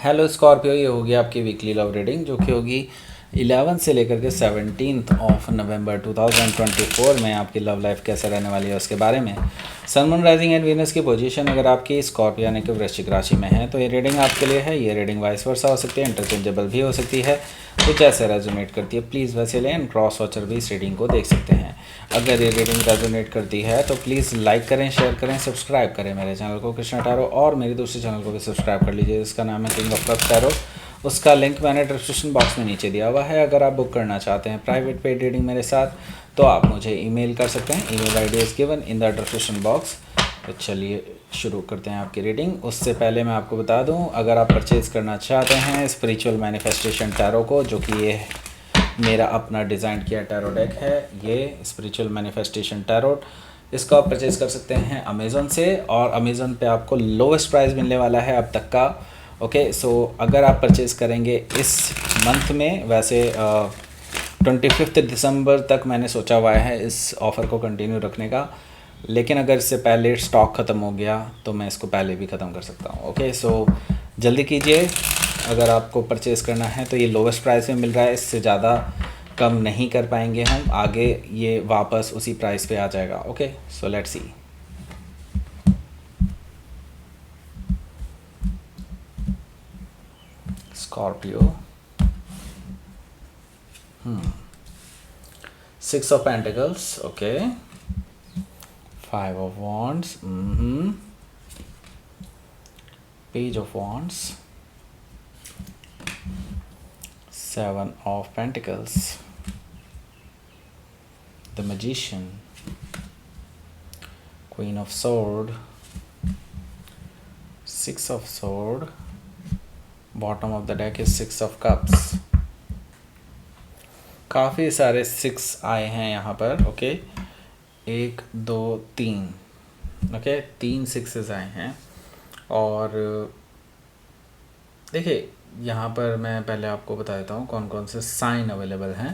Hello Scorpio, ये होगी आपकी वीकली लव रीडिंग जो कि होगी 11 से लेकर के 17 ऑफ नवंबर 2024 में आपकी लव लाइफ कैसे रहने वाली है उसके बारे में। Sun moon rising and Venus की पोजीशन अगर आपकी स्कॉर्पियो यानी कि वृश्चिक राशि में है तो ये रीडिंग आपके लिए है। ये रीडिंग वाइस वर्सा हो सकती है, इंटरचेंजेबल भी हो सकती है, कुछ ऐसे रेजोनेट करती है प्लीज़ वैसे लें। एंड क्रॉस वॉचर भी इस रीडिंग को देख सकते हैं। अगर ये रीडिंग रेजोनेट करती है तो प्लीज़ लाइक करें, शेयर करें, सब्सक्राइब करें मेरे चैनल को कृष्णा टैरो, और मेरे दूसरे चैनल को भी सब्सक्राइब कर लीजिए जिसका नाम है किंग ऑफ कप्स टैरो। उसका लिंक मैंने डिस्क्रिप्शन बॉक्स में नीचे दिया हुआ है। अगर आप बुक करना चाहते हैं प्राइवेट पेड रीडिंग मेरे साथ तो आप मुझे ईमेल कर सकते हैं। Email ID is given in the description box. तो चलिए शुरू करते हैं आपकी रीडिंग। उससे पहले मैं आपको बता दूं, अगर आप परचेज़ करना चाहते हैं स्पिरिचुअल मैनिफेस्टेशन टैरो को, जो कि ये मेरा अपना डिज़ाइन किया टैरो डेक है, ये स्पिरिचुअल मैनिफेस्टेशन टैरो, इसको आप परचेज़ कर सकते हैं अमेज़न से, और अमेज़न पे आपको लोवेस्ट प्राइस मिलने वाला है अब तक का। ओके, सो अगर आप परचेज़ करेंगे इस मंथ में, वैसे 25 दिसंबर तक मैंने सोचा हुआ है इस ऑफ़र को कंटिन्यू रखने का, लेकिन अगर इससे पहले स्टॉक ख़त्म हो गया तो मैं इसको पहले भी ख़त्म कर सकता हूँ। ओके, सो जल्दी कीजिए। अगर आपको परचेज़ करना है तो ये लोवेस्ट प्राइस में मिल रहा है, इससे ज़्यादा कम नहीं कर पाएंगे हम, आगे ये वापस उसी प्राइस पे आ जाएगा। Okay, so let's see. Scorpio, 6 of Pentacles, okay, 5 of Wands, Page of Wands, 7 of Pentacles, the Magician, Queen of Sword, 6 of Sword, bottom of the deck is 6 of Cups। काफ़ी सारे 6 आए हैं यहाँ पर। ओके, 1 2 3, ओके, 3 6 आए हैं। और देखिए यहाँ पर मैं पहले आपको बता देता हूँ कौन कौन से साइन अवेलेबल हैं।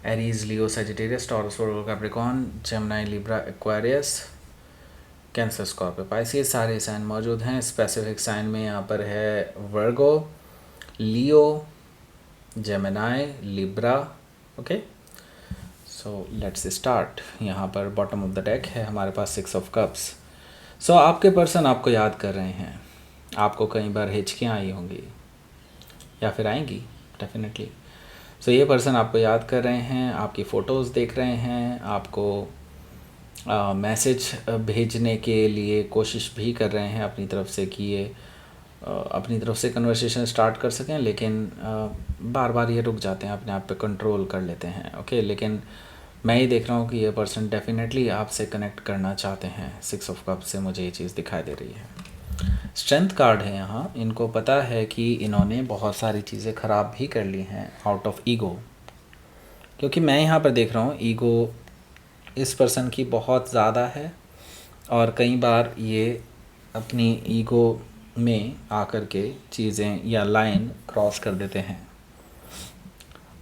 Aries, Leo, Sagittarius, Taurus, Virgo, Capricorn, Gemini, Libra, Aquarius, Cancer, Scorpio, Pisces, सारे साइन मौजूद हैं। स्पेसिफिक साइन में यहाँ पर है Virgo, Leo, Gemini, Libra. Okay, so let's start. यहाँ पर बॉटम ऑफ द डेक है हमारे पास 6 ऑफ कप्स। सो आपके पर्सन आपको याद कर रहे हैं, आपको कई बार हिचकियाँ आई होंगी या फिर आएंगी डेफिनेटली। सो ये पर्सन आपको याद कर रहे हैं, आपकी फ़ोटोज़ देख रहे हैं, आपको मैसेज भेजने के लिए कोशिश भी कर रहे हैं अपनी तरफ से कि ये अपनी तरफ से कन्वर्सेशन स्टार्ट कर सकें, लेकिन बार बार ये रुक जाते हैं, अपने आप पे कंट्रोल कर लेते हैं। ओके, लेकिन मैं ये देख रहा हूँ कि ये पर्सन डेफिनेटली आपसे कनेक्ट करना चाहते हैं। 6 ऑफ कप से मुझे ये चीज़ दिखाई दे रही है। स्ट्रेंथ कार्ड है यहाँ। इनको पता है कि इन्होंने बहुत सारी चीज़ें ख़राब भी कर ली हैं आउट ऑफ ईगो, क्योंकि मैं यहाँ पर देख रहा हूँ ईगो इस पर्सन की बहुत ज़्यादा है, और कई बार ये अपनी ईगो में आकर के चीज़ें या लाइन क्रॉस कर देते हैं,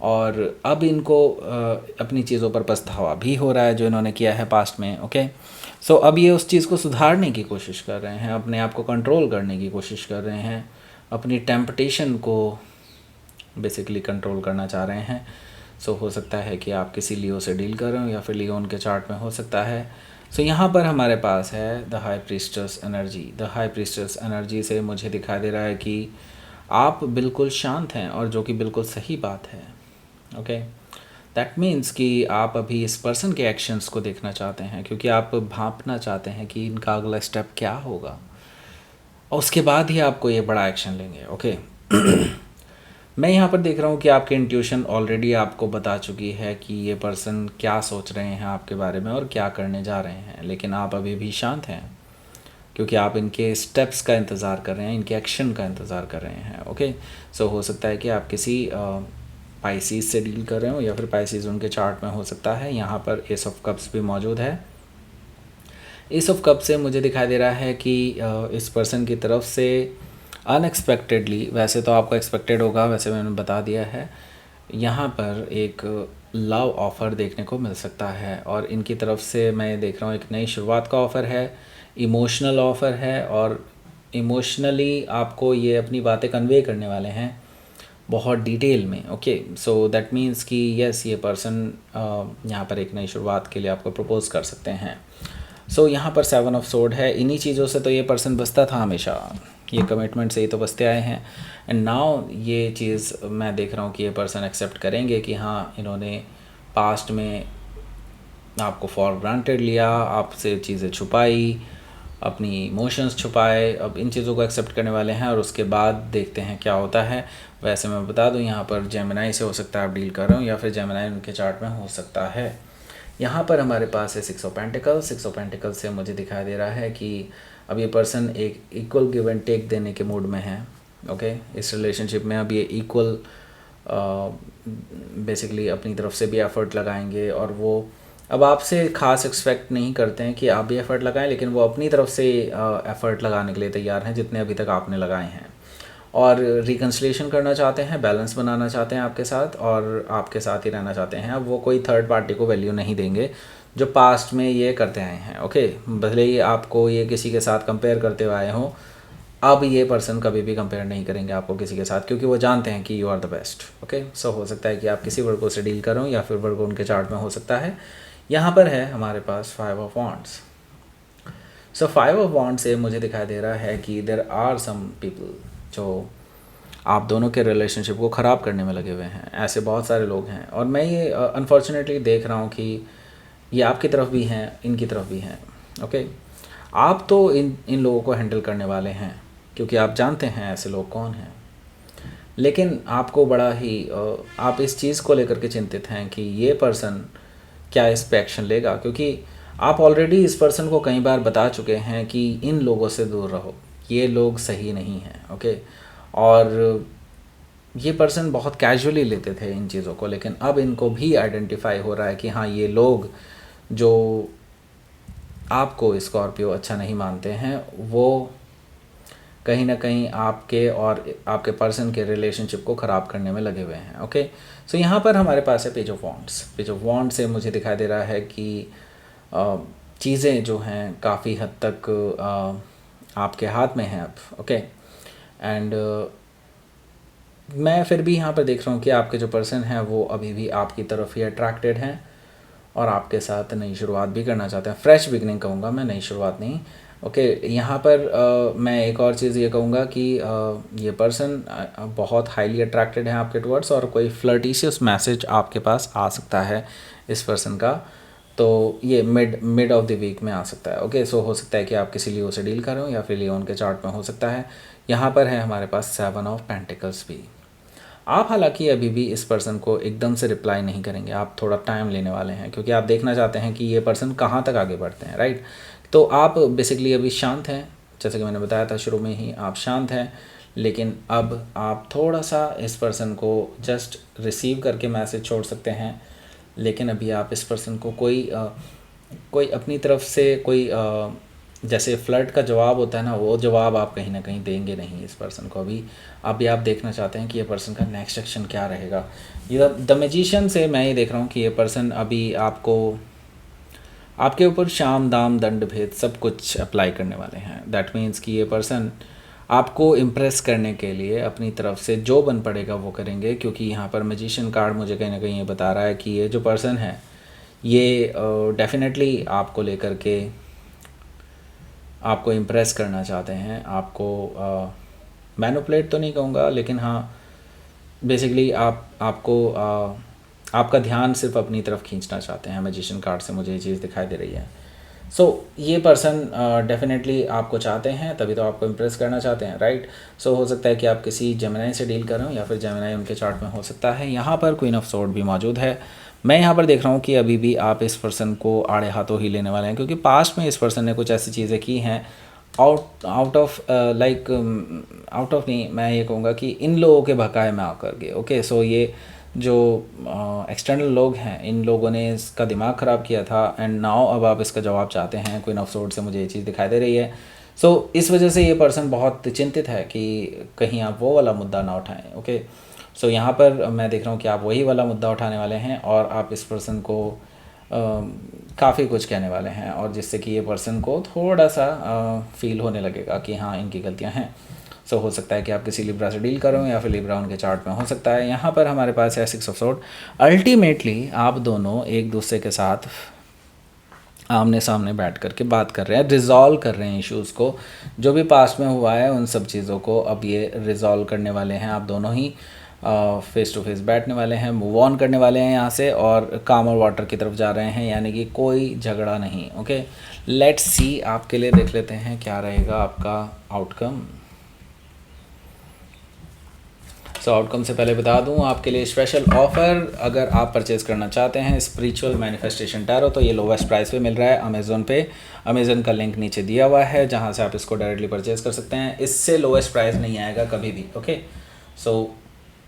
और अब इनको अपनी चीज़ों पर पछतावा भी हो रहा है जो इन्होंने किया है पास्ट में। ओके, सो अब ये उस चीज़ को सुधारने की कोशिश कर रहे हैं, अपने आप को कंट्रोल करने की कोशिश कर रहे हैं, अपनी टेम्पटेशन को बेसिकली कंट्रोल करना चाह रहे हैं। सो हो सकता है कि आप किसी लियो से डील कर रहे हो या फिर लियो उनके चार्ट में हो सकता है। सो यहाँ पर हमारे पास है the high priestess energy. The high priestess energy से मुझे दिखाई दे रहा है कि आप बिल्कुल शांत हैं, और जो कि बिल्कुल सही बात है। ओके, दैट मीन्स कि आप अभी इस पर्सन के एक्शंस को देखना चाहते हैं, क्योंकि आप भांपना चाहते हैं कि इनका अगला स्टेप क्या होगा, और उसके बाद ही आपको ये बड़ा एक्शन लेंगे। ओके मैं यहाँ पर देख रहा हूँ कि आपकी इंट्यूशन ऑलरेडी आपको बता चुकी है कि ये पर्सन क्या सोच रहे हैं आपके बारे में और क्या करने जा रहे हैं, लेकिन आप अभी भी शांत हैं क्योंकि आप इनके स्टेप्स का इंतज़ार कर रहे हैं, इनके एक्शन का इंतज़ार कर रहे हैं। ओके, सो हो सकता है कि आप किसी पाइसिस से डील कर रहे हो, या फिर पाइसिस उनके चार्ट में हो सकता है। यहाँ पर एस ऑफ कप्स भी मौजूद है। एस ऑफ कप से मुझे दिखाई दे रहा है कि इस पर्सन की तरफ से अनएक्सपेक्टेडली, वैसे तो आपको एक्सपेक्टेड होगा, वैसे मैंने बता दिया है, यहाँ पर एक लव ऑफ़र देखने को मिल सकता है, और इनकी तरफ से मैं देख रहा हूँ एक नई शुरुआत का ऑफ़र है, इमोशनल ऑफ़र है, और इमोशनली आपको ये अपनी बातें कन्वे करने वाले हैं बहुत डिटेल में। ओके, सो दैट मीन्स कि यस, ये पर्सन यहाँ पर एक नई शुरुआत के लिए आपको प्रपोज कर सकते हैं। सो यहाँ पर 7 ऑफ सोर्ड है। इन्हीं चीज़ों से तो ये पर्सन बचता था हमेशा, ये कमिटमेंट से ही तो बचते आए हैं। एंड नाउ ये चीज़ मैं देख रहा हूँ कि ये पर्सन एक्सेप्ट करेंगे कि हाँ, इन्होंने पास्ट में आपको फॉर ग्रांटेड लिया, आपसे चीज़ें छुपाई, अपनी इमोशंस छुपाए। अब इन चीज़ों को एक्सेप्ट करने वाले हैं और उसके बाद देखते हैं क्या होता है। वैसे मैं बता दूं, यहाँ पर जेमिनाई से हो सकता है आप डील कर रहे हो, या फिर जेमिनाई उनके चार्ट में हो सकता है। यहाँ पर हमारे पास है 6 ऑफ पेंटिकल्स। 6 ऑफ पेंटिकल्स से मुझे दिखाई दे रहा है कि अब ये पर्सन एक इक्वल गिव एंड टेक देने के मूड में है। ओके, इस रिलेशनशिप में अब ये इक्वल बेसिकली अपनी तरफ से भी एफ़र्ट लगाएंगे, और वो अब आपसे खास एक्सपेक्ट नहीं करते हैं कि आप भी एफ़र्ट लगाएं, लेकिन वो अपनी तरफ से एफ़र्ट लगाने के लिए तैयार हैं जितने अभी तक आपने लगाए हैं, और रिकन्सिलिएशन करना चाहते हैं, बैलेंस बनाना चाहते हैं आपके साथ, और आपके साथ ही रहना चाहते हैं। अब वो कोई थर्ड पार्टी को वैल्यू नहीं देंगे जो पास्ट में ये करते आए हैं। ओके, भले ही आपको ये किसी के साथ कंपेयर करते हुए आए हों, अब ये पर्सन कभी भी कंपेयर नहीं करेंगे आपको किसी के साथ, क्योंकि वो जानते हैं कि you are the best. Okay, so हो सकता है कि आप किसी वर्गो से डील करो, या फिर वर्गो उनके चार्ट में हो सकता है। यहाँ पर है हमारे पास 5 of wands. So 5 of wands से मुझे दिखाई दे रहा है कि देयर आर सम पीपल जो आप दोनों के रिलेशनशिप को ख़राब करने में लगे हुए हैं। ऐसे बहुत सारे लोग हैं, और मैं ये अनफॉर्चुनेटली देख रहा हूँ कि ये आपकी तरफ भी हैं, इनकी तरफ भी हैं। ओके, आप तो इन लोगों को हैंडल करने वाले हैं, क्योंकि आप जानते हैं ऐसे लोग कौन हैं। लेकिन आपको बड़ा ही आप इस चीज़ को लेकर के चिंतित हैं कि ये पर्सन क्या इस पे एक्शन लेगा, क्योंकि आप ऑलरेडी इस पर्सन को कई बार बता चुके हैं कि इन लोगों से दूर रहो, ये लोग सही नहीं हैं। ओके, और ये पर्सन बहुत कैजुअली लेते थे इन चीज़ों को, लेकिन अब इनको भी आइडेंटिफाई हो रहा है कि हाँ, ये लोग जो आपको स्कॉर्पियो अच्छा नहीं मानते हैं, वो कहीं ना कहीं आपके और आपके पर्सन के रिलेशनशिप को ख़राब करने में लगे हुए हैं। ओके, सो यहाँ पर हमारे पास है page of wands. Page of wand से मुझे दिखाई दे रहा है कि चीज़ें जो हैं काफ़ी हद तक आपके हाथ में हैं अब। ओके, एंड मैं फिर भी यहाँ पर देख रहा हूँ कि आपके जो पर्सन हैं वो अभी भी आपकी तरफ ही अट्रैक्टेड हैं, और आपके साथ नई शुरुआत भी करना चाहते हैं। फ्रेश बिगनिंग कहूँगा मैं, नई शुरुआत नहीं। ओके, यहाँ पर मैं एक और चीज़ ये कहूँगा कि ये पर्सन बहुत हाईली अट्रैक्टेड है आपके टुवर्ड्स, और कोई फ्लर्टिशियस मैसेज आपके पास आ सकता है इस पर्सन का, तो ये मिड ऑफ द वीक में आ सकता है। ओके, सो हो सकता है कि आप किसी लियो से डील कर रहे हो, या फिर लियो उनके चार्ट में हो सकता है। यहाँ पर है हमारे पास 7 ऑफ पेंटिकल्स भी। आप हालांकि अभी भी इस पर्सन को एकदम से रिप्लाई नहीं करेंगे, आप थोड़ा टाइम लेने वाले हैं, क्योंकि आप देखना चाहते हैं कि ये पर्सन कहाँ तक आगे बढ़ते हैं। राइट, तो आप बेसिकली अभी शांत हैं, जैसे कि मैंने बताया था शुरू में ही, आप शांत हैं, लेकिन अब आप थोड़ा सा इस पर्सन को जस्ट रिसीव करके मैसेज छोड़ सकते हैं। लेकिन अभी आप इस पर्सन को कोई अपनी तरफ से कोई जैसे फ्लर्ट का जवाब होता है ना, वो जवाब आप कहीं ना कहीं देंगे नहीं इस पर्सन को। अभी आप देखना चाहते हैं कि ये पर्सन का नेक्स्ट एक्शन क्या रहेगा। ये द मैजिशियन से मैं ये देख रहा हूँ कि ये पर्सन अभी आपके ऊपर शाम दाम दंड भेद सब कुछ अप्लाई करने वाले हैं। दैट मीन्स कि ये पर्सन आपको इम्प्रेस करने के लिए अपनी तरफ से जो बन पड़ेगा वो करेंगे, क्योंकि यहाँ पर मैजिशियन कार्ड मुझे कहीं ना कहीं ये बता रहा है कि ये जो पर्सन है ये डेफिनेटली आपको लेकर के आपको इम्प्रेस करना चाहते हैं। आपको मैनिपुलेट तो नहीं कहूँगा, लेकिन हाँ, बेसिकली आपका ध्यान सिर्फ अपनी तरफ खींचना चाहते हैं। मैजिशियन कार्ड से मुझे ये चीज़ दिखाई दे रही है। सो ये पर्सन डेफिनेटली आपको चाहते हैं, तभी तो आपको इम्प्रेस करना चाहते हैं। राइट, सो हो सकता है कि आप किसी जेमिनाई से डील कर रहे हो, या फिर जेमिनाई उनके चार्ट में हो सकता है। यहाँ पर क्वीन ऑफ सोर्ड भी मौजूद है। मैं यहाँ पर देख रहा हूँ कि अभी भी आप इस पर्सन को आड़े हाथों ही लेने वाले हैं, क्योंकि पास्ट में इस पर्सन ने कुछ ऐसी चीज़ें की हैं आउट ऑफ नहीं, मैं ये कहूँगा कि इन लोगों के बकाए में आकर के। ओके, सो ये जो एक्सटर्नल लोग हैं, इन लोगों ने इसका दिमाग ख़राब किया था, एंड नाउ अब आप इसका जवाब चाहते हैं। क्वीन ऑफ सोर्ड से मुझे ये चीज़ दिखाई दे रही है। सो इस वजह से ये पर्सन बहुत चिंतित है कि कहीं आप वो वाला मुद्दा ना उठाएं। ओके, सो यहाँ पर मैं देख रहा हूँ कि आप वही वाला मुद्दा उठाने वाले हैं, और आप इस पर्सन को काफ़ी कुछ कहने वाले हैं, और जिससे कि ये पर्सन को थोड़ा सा फील होने लगेगा कि हाँ इनकी गलतियाँ हैं। सो हो सकता है कि आप किसी लिब्रा से डील करो या फिर लिब्रा उनके चार्ट में हो सकता है। यहाँ पर हमारे पास है 6 ऑफ सोर्ड। अल्टीमेटली आप दोनों एक दूसरे के साथ आमने सामने बैठ करके बात कर रहे हैं, रिजॉल्व कर रहे हैं इश्यूज़ को, जो भी पास्ट में हुआ है उन सब चीज़ों को अब ये रिजॉल्व करने वाले हैं। आप दोनों ही फेस टू फेस बैठने वाले हैं, मूव ऑन करने वाले हैं यहाँ से, और काम और वाटर की तरफ जा रहे हैं, यानी कि कोई झगड़ा नहीं। ओके, लेट्स सी आपके लिए देख लेते हैं क्या रहेगा आपका आउटकम। सो आउटकम से पहले बता दूं आपके लिए स्पेशल ऑफ़र, अगर आप परचेज़ करना चाहते हैं स्पिरिचुअल मैनिफेस्टेशन टैरो, तो ये लोवेस्ट प्राइस पे मिल रहा है अमेज़ोन पे। अमेज़न का लिंक नीचे दिया हुआ है जहां से आप इसको डायरेक्टली परचेज़ कर सकते हैं। इससे लोवेस्ट प्राइस नहीं आएगा कभी भी। ओके, सो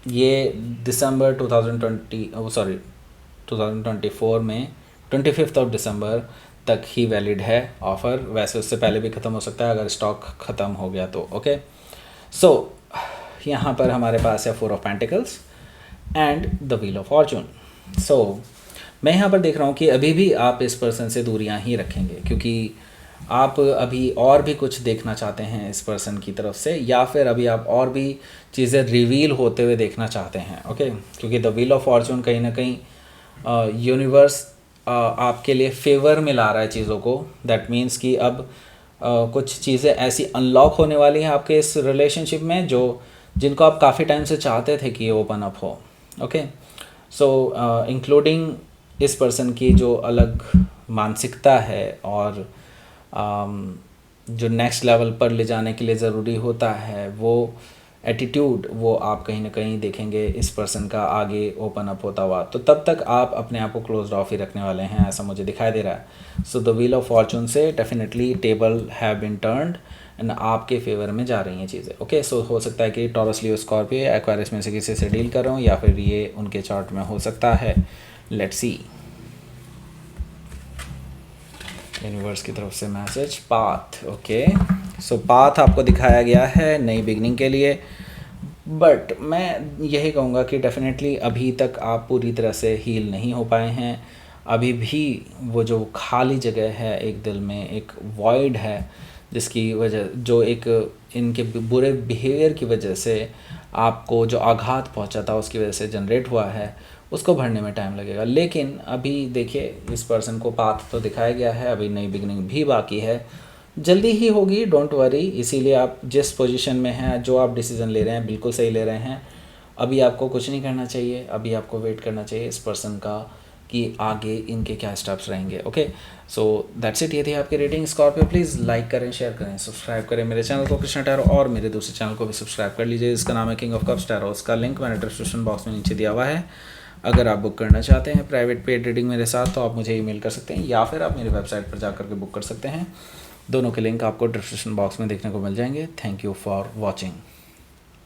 ये दिसंबर 2024 में 25 ऑफ दिसंबर तक ही वैलिड है ऑफ़र। वैसे उससे पहले भी ख़त्म हो सकता है अगर स्टॉक ख़त्म हो गया तो। ओके, सो यहाँ पर हमारे पास है 4 of pentacles and the wheel of fortune. So मैं यहाँ पर देख रहा हूँ कि अभी भी आप इस पर्सन से दूरियाँ ही रखेंगे, क्योंकि आप अभी और भी कुछ देखना चाहते हैं इस पर्सन की तरफ से, या फिर अभी आप और भी चीज़ें रिवील होते हुए देखना चाहते हैं। ओके, क्योंकि द व्हील ऑफ फॉर्चून कहीं ना कहीं यूनिवर्स आपके लिए फेवर में ला रहा है चीज़ों को। दैट मीन्स कि अब कुछ चीज़ें ऐसी अनलॉक होने वाली हैं आपके इस रिलेशनशिप में जो जिनको आप काफ़ी टाइम से चाहते थे कि ये ओपन अप हो। ओके, सो इंक्लूडिंग इस पर्सन की जो अलग मानसिकता है और जो नेक्स्ट लेवल पर ले जाने के लिए ज़रूरी होता है वो एटीट्यूड, वो आप कहीं ना कहीं देखेंगे इस पर्सन का आगे ओपन अप होता हुआ। तो तब तक आप अपने आप को क्लोज्ड ऑफ ही रखने वाले हैं, ऐसा मुझे दिखाई दे रहा है। So the wheel of fortune से definitely table have been turned and आपके फेवर में जा रही हैं चीज़ें। ओके, सो हो सकता है कि टॉरस, लियो, स्कॉर्पियो या एक्वारियस में से किसी से डील कर रहा हूँ, या फिर ये उनके चार्ट में हो सकता है। लेट्स सी यूनिवर्स की तरफ से मैसेज। पाथ, ओके, सो पाथ आपको दिखाया गया है नई बिगनिंग के लिए, बट मैं यही कहूँगा कि डेफिनेटली अभी तक आप पूरी तरह से हील नहीं हो पाए हैं। अभी भी वो जो खाली जगह है एक दिल में, एक वॉइड है, जिसकी वजह जो एक इनके बुरे बिहेवियर की वजह से आपको जो आघात पहुंचा था उसकी वजह से जनरेट हुआ है, उसको भरने में टाइम लगेगा। लेकिन अभी देखिए इस पर्सन को पाथ तो दिखाया गया है, अभी नई बिगनिंग भी बाकी है, जल्दी ही होगी, डोंट वरी। इसीलिए आप जिस पोजीशन में हैं, जो आप डिसीज़न ले रहे हैं बिल्कुल सही ले रहे हैं। अभी आपको कुछ नहीं करना चाहिए, अभी आपको वेट करना चाहिए इस पर्सन का कि आगे इनके क्या स्टेप्स रहेंगे। Okay, so that's it. ये थी आपकी रेटिंग। स्कॉर्पियो प्लीज़ लाइक करें, शेयर करें, सब्सक्राइब करें मेरे चैनल को कृष्णा टैरो, और मेरे दूसरे चैनल को भी सब्सक्राइब कर लीजिए, इसका नाम है किंग ऑफ कप्स टैरो। उसका लिंक मैंने डिस्क्रिप्शन बॉक्स में नीचे दिया हुआ है। अगर आप बुक करना चाहते हैं प्राइवेट पेड रीडिंग मेरे साथ, तो आप मुझे ईमेल कर सकते हैं, या फिर आप मेरी वेबसाइट पर जाकर के बुक कर सकते हैं। दोनों के लिंक आपको डिस्क्रिप्शन बॉक्स में देखने को मिल जाएंगे। Thank you for watching.